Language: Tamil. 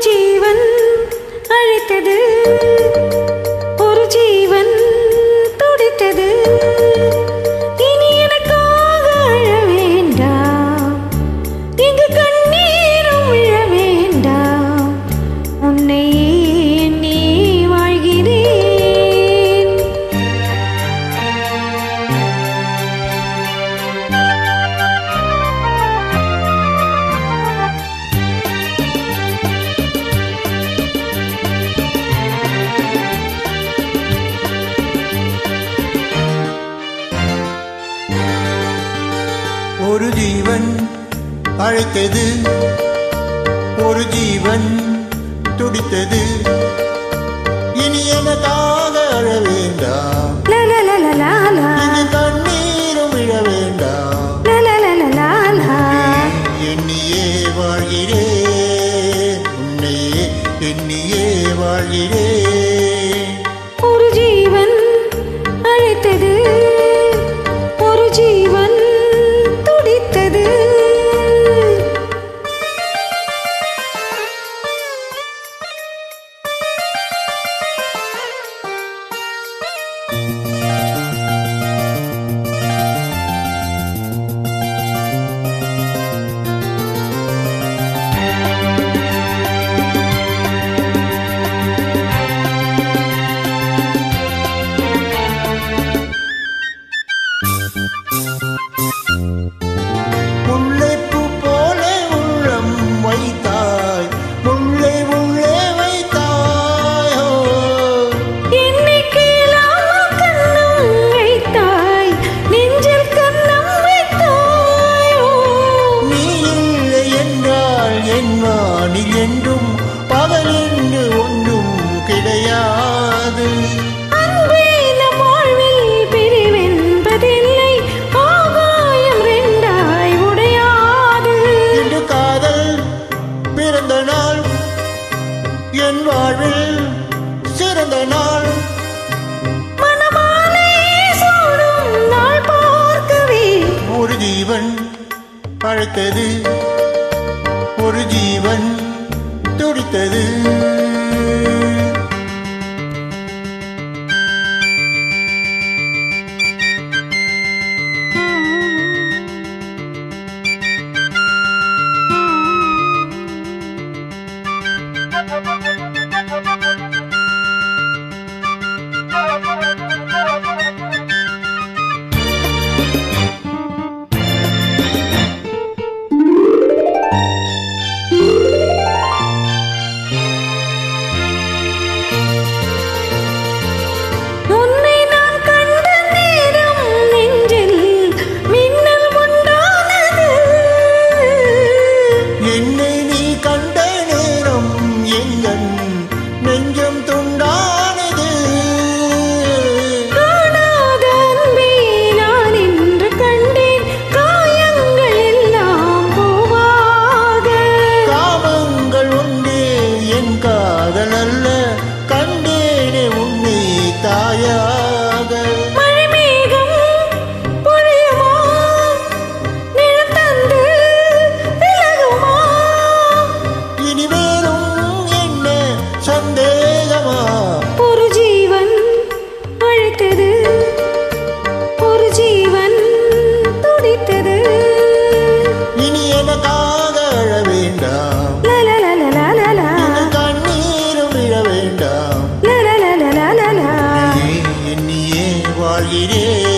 ஜீவன் அழைத்தது, ஒரு ஜீவன் துடித்தது. இனி எனக்காக அழ வேண்டாம், இங்கு கண்ணீரும் விழ வேண்டாம். உன்னை எண்ணி வாழ்கிறேன். ஒரு ஜீவன் அழைத்தது, ஒரு ஜீவன் துடித்தது. இனி எனக்காக அழ வேண்டாம், இனி கண்ணீரும் விழ வேண்டாம். எண்ணியே வாழ்கிறேன், உன்னையே எண்ணியே வாழ்கிறேன். ஒரு ஜீவன் அழைத்தது, ஒரு ஜீவன் துடித்தது. முல்லைப்பூ போல உள்ளம் வைத்தாய், முல்லை உள்ளே வைத்தாயோ. என்னை கேளாமல் கண்ணம் வைத்தாய், நெஞ்சில் கண்ணம் வைத்தாயோ. நீ இல்லை என்றால் என் வானில் என்றும் பகல் என்று ஒன்றும் கிடையாது. அன்பே நம் வாழ்வில் பிரிவென்பதில்லை, ஆகாயம் ரெண்டாய் உடையாது. இன்று காதல் பிறந்த நாள், என் வாழ்வில் சிறந்த நாள். மணமாலை சூடும் நாள் பார்க்கவே ஒரு ஜீவன் அழைத்தது, ஒரு ஜீவன் துடித்தது. உன்னை நான் கண்ட நேரம் நெஞ்சில் மின்னல் உண்டானது. என்னை நீ கண்ட நேரம் எங்கள் நெஞ்சம் துண்டானது. காணாத அன்பை நான் இன்று கண்டேன், காயங்கள் எல்லாம் பூவாக. காமங்கள் ஒன்றே என் காதல் அல்ல, கண்டேனே உன்னை தாயாக. மழைமேகம் பொழியுமா, நிழல் தந்து விலகுமா. இனிமேலும் என்ன சந்தேகமா? ஒரு ஜீவன் அழைத்தது, ஒரு ஜீவன் துடித்தது. இனி எனக்காக அழ வேண்டாம், லலலலலலலா, இனி கண்ணீரும் விழ வேண்டாம். லலலலலலலா. எண்ணியே வாழ்கிறேன்.